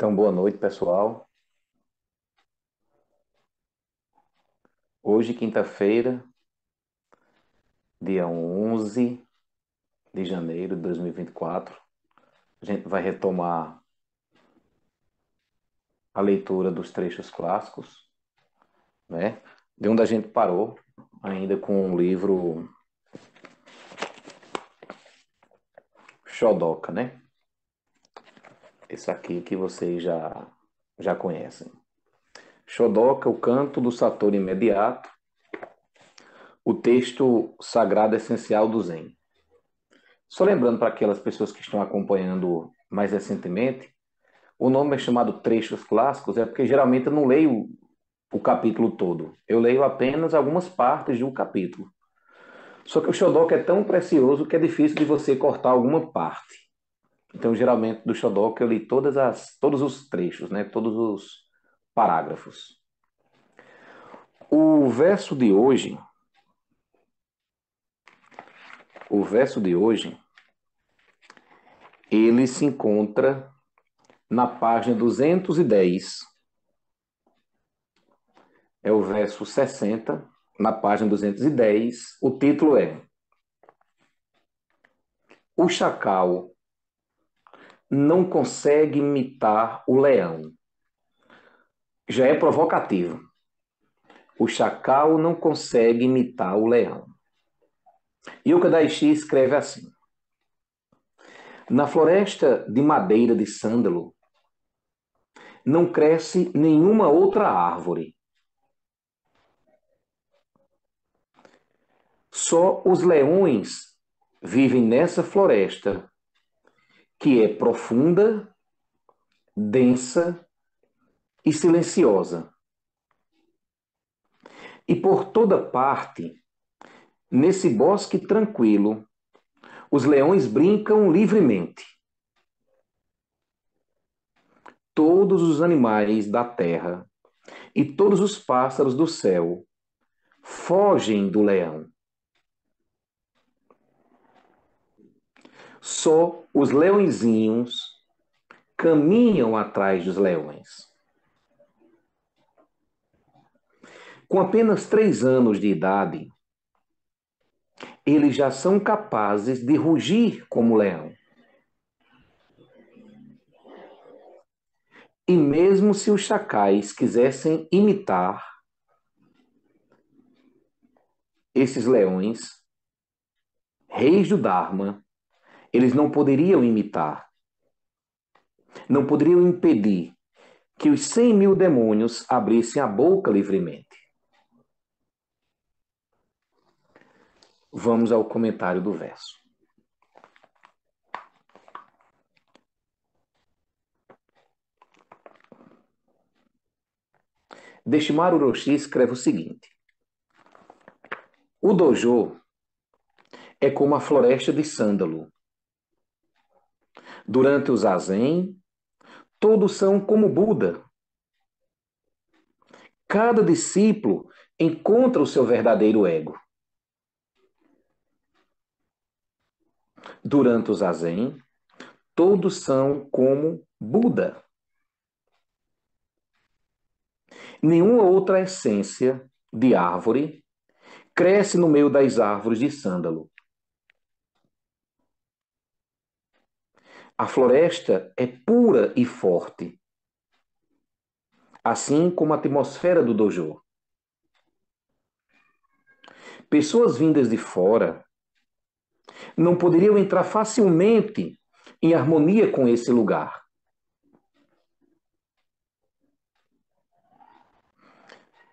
Então, boa noite, pessoal. Hoje, quinta-feira, dia 11 de janeiro de 2024, a gente vai retomar a leitura dos trechos clássicos, né? De onde a gente parou, ainda com o livro Chodoca, né? Esse aqui que vocês já conhecem. Chodoca, o canto do Sator imediato, o texto sagrado essencial do Zen. Só lembrando para aquelas pessoas que estão acompanhando mais recentemente, o nome é chamado Trechos Clássicos, é porque geralmente eu não leio o capítulo todo. Eu leio apenas algumas partes de um capítulo. Só que o Shodoka é tão precioso que é difícil de você cortar alguma parte. Então, geralmente, do Shodoka eu li todos os trechos, né? Todos os parágrafos. O verso de hoje, o verso de hoje, ele se encontra na página 210. É o verso 60, na página 210. O título é O chacal não consegue imitar o leão. Já é provocativo. O chacal não consegue imitar o leão. Yuka Daishi escreve assim: Na floresta de madeira de sândalo não cresce nenhuma outra árvore. Só os leões vivem nessa floresta que é profunda, densa e silenciosa. E por toda parte, nesse bosque tranquilo, os leões brincam livremente. Todos os animais da terra e todos os pássaros do céu fogem do leão. Só os leõezinhos caminham atrás dos leões. Com apenas 3 anos de idade, eles já são capazes de rugir como leão. E mesmo se os chacais quisessem imitar esses leões, reis do Dharma, eles não poderiam imitar, não poderiam impedir que os 100.000 demônios abrissem a boca livremente. Vamos ao comentário do verso. Deshimaru Roshi escreve o seguinte: O dojo é como a floresta de sândalo. Durante o zazen, todos são como Buda. Cada discípulo encontra o seu verdadeiro ego. Durante o zazen, todos são como Buda. Nenhuma outra essência de árvore cresce no meio das árvores de sândalo. A floresta é pura e forte, assim como a atmosfera do dojo. Pessoas vindas de fora não poderiam entrar facilmente em harmonia com esse lugar.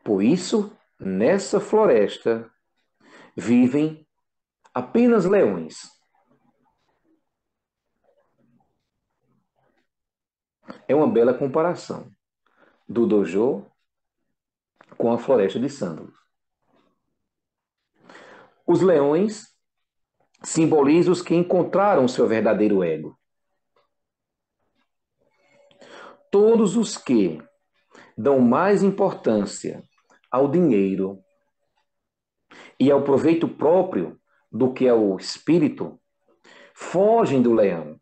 Por isso, nessa floresta vivem apenas leões. É uma bela comparação do dojo com a floresta de sândalos. Os leões simbolizam os que encontraram o seu verdadeiro ego. Todos os que dão mais importância ao dinheiro e ao proveito próprio do que ao espírito fogem do leão.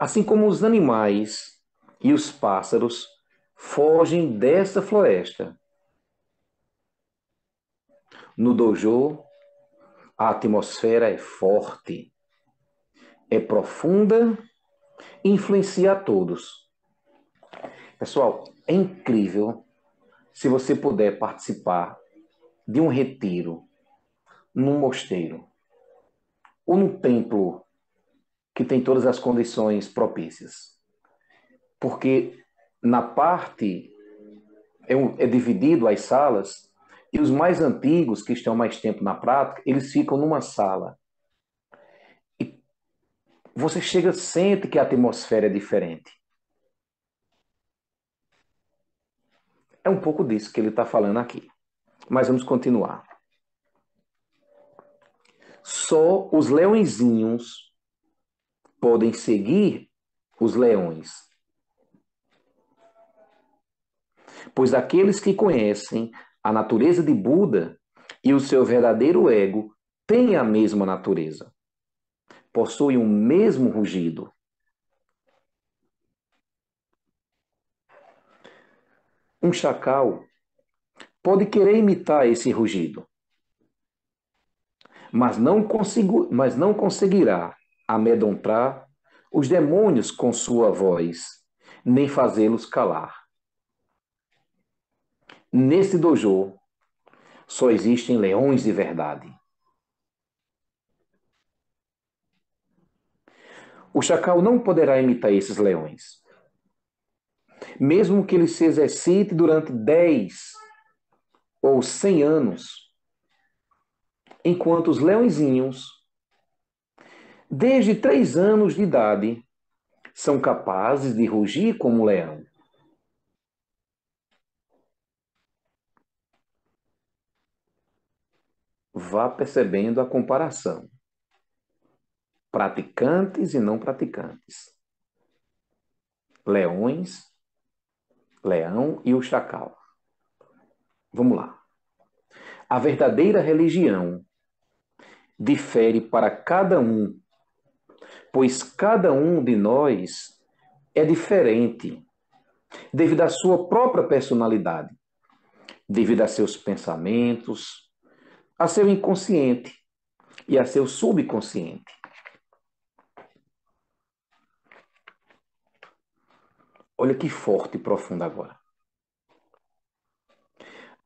Assim como os animais e os pássaros fogem dessa floresta. No dojo, a atmosfera é forte, é profunda e influencia a todos. Pessoal, é incrível se você puder participar de um retiro num mosteiro ou num templo que tem todas as condições propícias. Porque na parte é dividido as salas e os mais antigos, que estão mais tempo na prática, eles ficam numa sala. E você chega, sente que a atmosfera é diferente. É um pouco disso que ele está falando aqui. Mas vamos continuar. Só os leõezinhos podem seguir os leões, pois aqueles que conhecem a natureza de Buda e o seu verdadeiro ego têm a mesma natureza, possuem o mesmo rugido. Um chacal pode querer imitar esse rugido, mas não conseguirá amedrontar os demônios com sua voz, nem fazê-los calar. Nesse dojo só existem leões de verdade. O chacal não poderá imitar esses leões, mesmo que ele se exercite durante 10 ou 100 anos, enquanto os leõezinhos, desde 3 anos de idade, são capazes de rugir como um leão. Vá percebendo a comparação. Praticantes e não praticantes. Leões, leão e o chacal. Vamos lá. A verdadeira religião difere para cada um, pois cada um de nós é diferente devido à sua própria personalidade, devido a seus pensamentos, a seu inconsciente e a seu subconsciente. Olha que forte e profundo agora.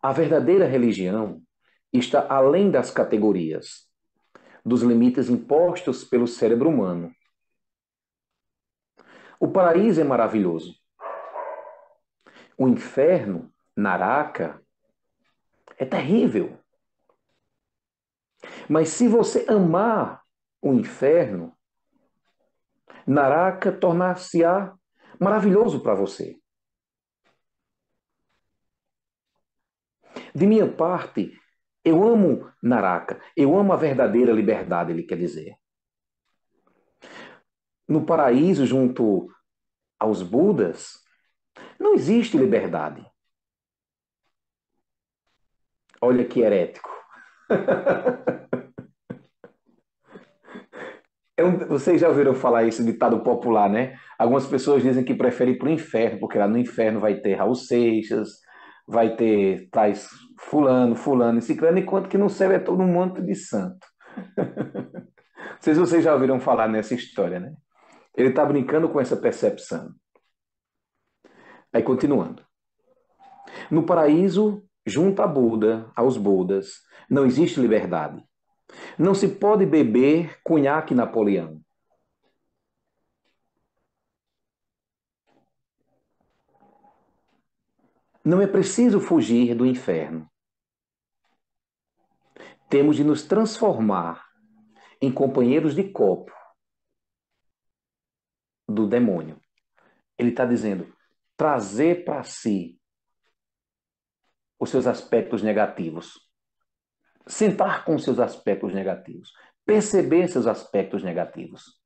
A verdadeira religião está além das categorias, dos limites impostos pelo cérebro humano. O paraíso é maravilhoso. O inferno, Naraka, é terrível. Mas se você amar o inferno, Naraka tornar-se-á maravilhoso para você. De minha parte, eu amo Naraka, eu amo a verdadeira liberdade, ele quer dizer. No paraíso, junto aos Budas, não existe liberdade. Olha que herético. Vocês já ouviram falar esse ditado popular, né? Algumas pessoas dizem que preferem ir para o inferno, porque lá no inferno vai ter Raul Seixas, vai ter tais fulano e ciclano, enquanto que no céu é todo um monte de santo. Não sei se vocês já ouviram falar nessa história, né? Ele está brincando com essa percepção. Aí continuando. No paraíso, junto a Buda, aos Budas, não existe liberdade. Não se pode beber cunhaque Napoleão. Não é preciso fugir do inferno. Temos de nos transformar em companheiros de copo do demônio. Ele está dizendo, trazer para si os seus aspectos negativos. Sentar com os seus aspectos negativos. Perceber seus aspectos negativos.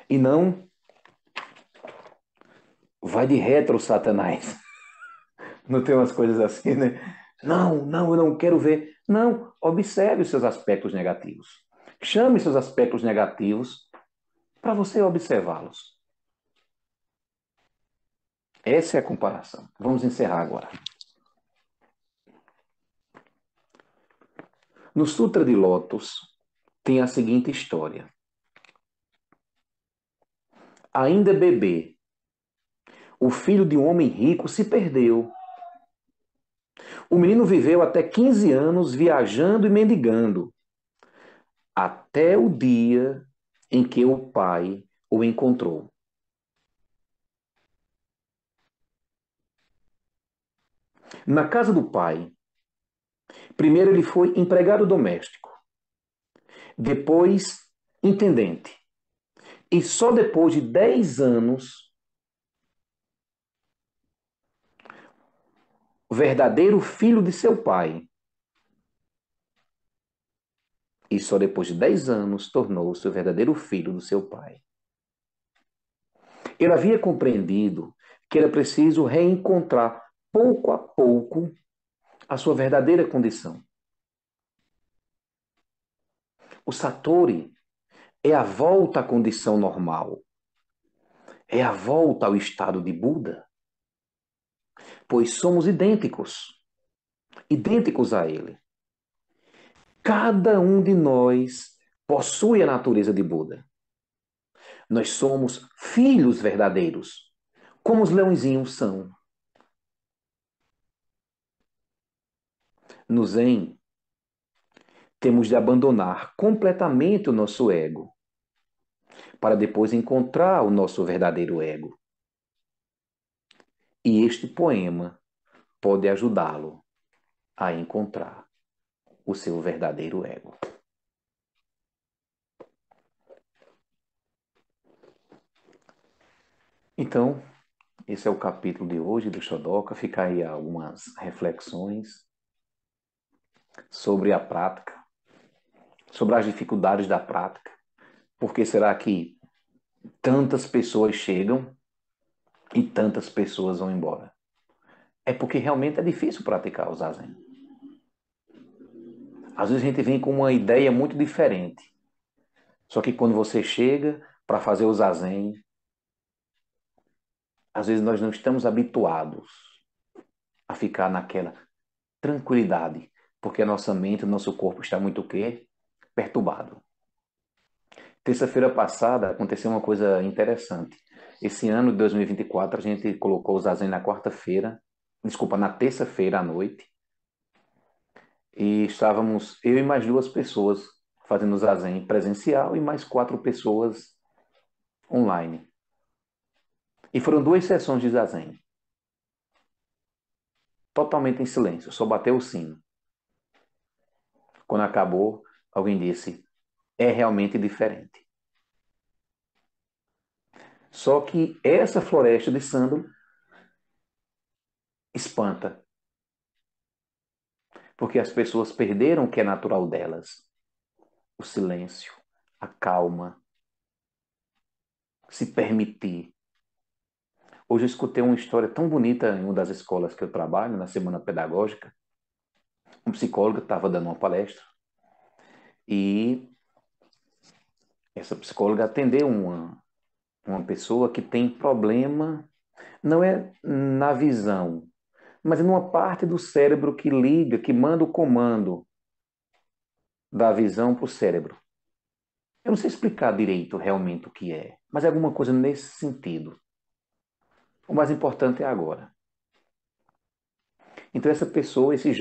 E não vai de retro, Satanás. Não tem umas coisas assim, né? Não, eu não quero ver. Não, observe os seus aspectos negativos. Chame seus aspectos negativos para você observá-los. Essa é a comparação. Vamos encerrar agora. No Sutra de Lótus tem a seguinte história. Ainda bebê, o filho de um homem rico se perdeu. O menino viveu até 15 anos viajando e mendigando, até o dia em que o pai o encontrou. Na casa do pai, primeiro ele foi empregado doméstico, depois intendente, e só depois de 10 anos, o verdadeiro filho de seu pai. E só depois de 10 anos tornou-se o verdadeiro filho do seu pai. Ele havia compreendido que era preciso reencontrar pouco a pouco a sua verdadeira condição. O Satori é a volta à condição normal, é a volta ao estado de Buda, pois somos idênticos a ele. Cada um de nós possui a natureza de Buda. Nós somos filhos verdadeiros, como os leõezinhos são. No Zen, temos de abandonar completamente o nosso ego, para depois encontrar o nosso verdadeiro ego. E este poema pode ajudá-lo a encontrar o seu verdadeiro ego. Então, esse é o capítulo de hoje do Shodoka. Fica aí algumas reflexões sobre a prática, sobre as dificuldades da prática. Por que será que tantas pessoas chegam e tantas pessoas vão embora? É porque realmente é difícil praticar o Zazen. Às vezes a gente vem com uma ideia muito diferente. Só que quando você chega para fazer o Zazen, às vezes nós não estamos habituados a ficar naquela tranquilidade, porque a nossa mente, o nosso corpo está muito o quê? Perturbado. Terça-feira passada aconteceu uma coisa interessante. Esse ano de 2024 a gente colocou o Zazen na quarta-feira, desculpa, na terça-feira à noite, e estávamos eu e mais duas pessoas fazendo o Zazen presencial e mais quatro pessoas online. E foram duas sessões de Zazen, totalmente em silêncio, só bateu o sino. Quando acabou, alguém disse: é realmente diferente. Só que essa floresta de sândalo espanta, porque as pessoas perderam o que é natural delas: o silêncio, a calma, se permitir. Hoje eu escutei uma história tão bonita em uma das escolas que eu trabalho, na semana pedagógica. Um psicólogo estava dando uma palestra e essa psicóloga atendeu uma pessoa que tem problema, não é na visão, mas é numa parte do cérebro que liga, que manda o comando da visão para o cérebro. Eu não sei explicar direito realmente o que é, mas é alguma coisa nesse sentido. O mais importante é agora. Então essa pessoa, essa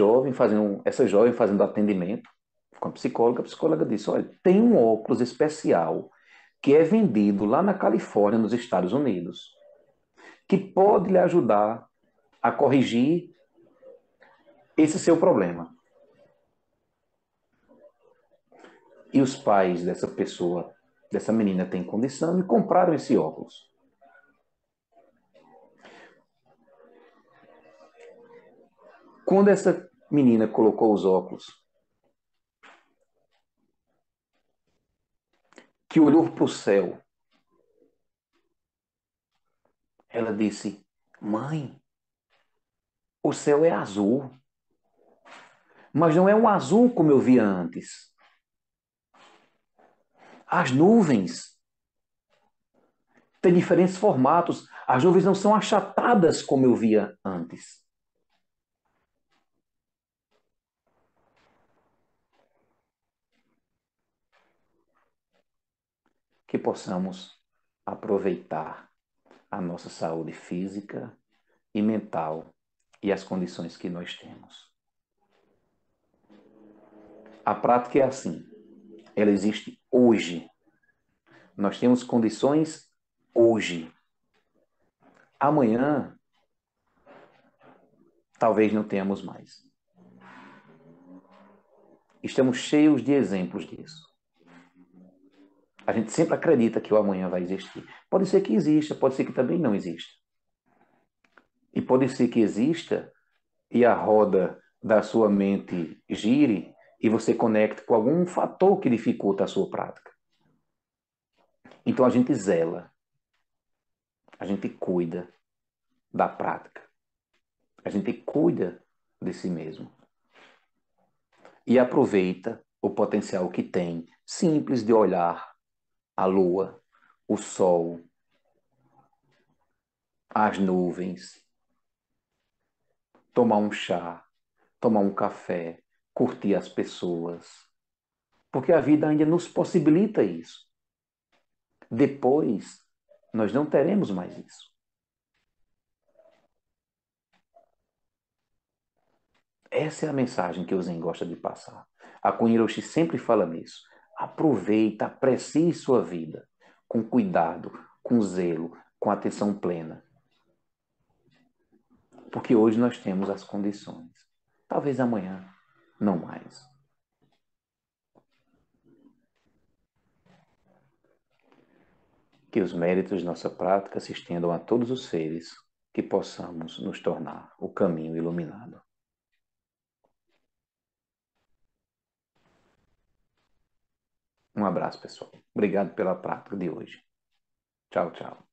jovem fazendo atendimento com a psicóloga disse: olha, tem um óculos especial que é vendido lá na Califórnia, nos Estados Unidos, que pode lhe ajudar a corrigir esse seu problema. E os pais dessa pessoa, dessa menina, têm condição e compraram esse óculos. Quando essa menina colocou os óculos, que olhou para o céu, ela disse: mãe, o céu é azul, mas não é um azul como eu via antes. As nuvens Tem diferentes formatos. As nuvens não são achatadas como eu via antes. Que possamos aproveitar a nossa saúde física e mental e as condições que nós temos. A prática é assim, ela existe hoje. Nós temos condições hoje. Amanhã, talvez não tenhamos mais. Estamos cheios de exemplos disso. A gente sempre acredita que o amanhã vai existir. Pode ser que exista, pode ser que também não exista. E pode ser que exista e a roda da sua mente gire e você conecte com algum fator que dificulta a sua prática. Então a gente zela, a gente cuida da prática, a gente cuida de si mesmo e aproveita o potencial que tem, simples de olhar a lua, o sol, as nuvens, tomar um chá, tomar um café, curtir as pessoas, porque a vida ainda nos possibilita isso. Depois, nós não teremos mais isso. Essa é a mensagem que o Zen gosta de passar. A Kuin Roshi sempre fala nisso. Aproveita, aprecie sua vida com cuidado, com zelo, com atenção plena. Porque hoje nós temos as condições. Talvez amanhã, não mais. Que os méritos de nossa prática se estendam a todos os seres, que possamos nos tornar o caminho iluminado. Um abraço, pessoal. Obrigado pela prática de hoje. Tchau, tchau.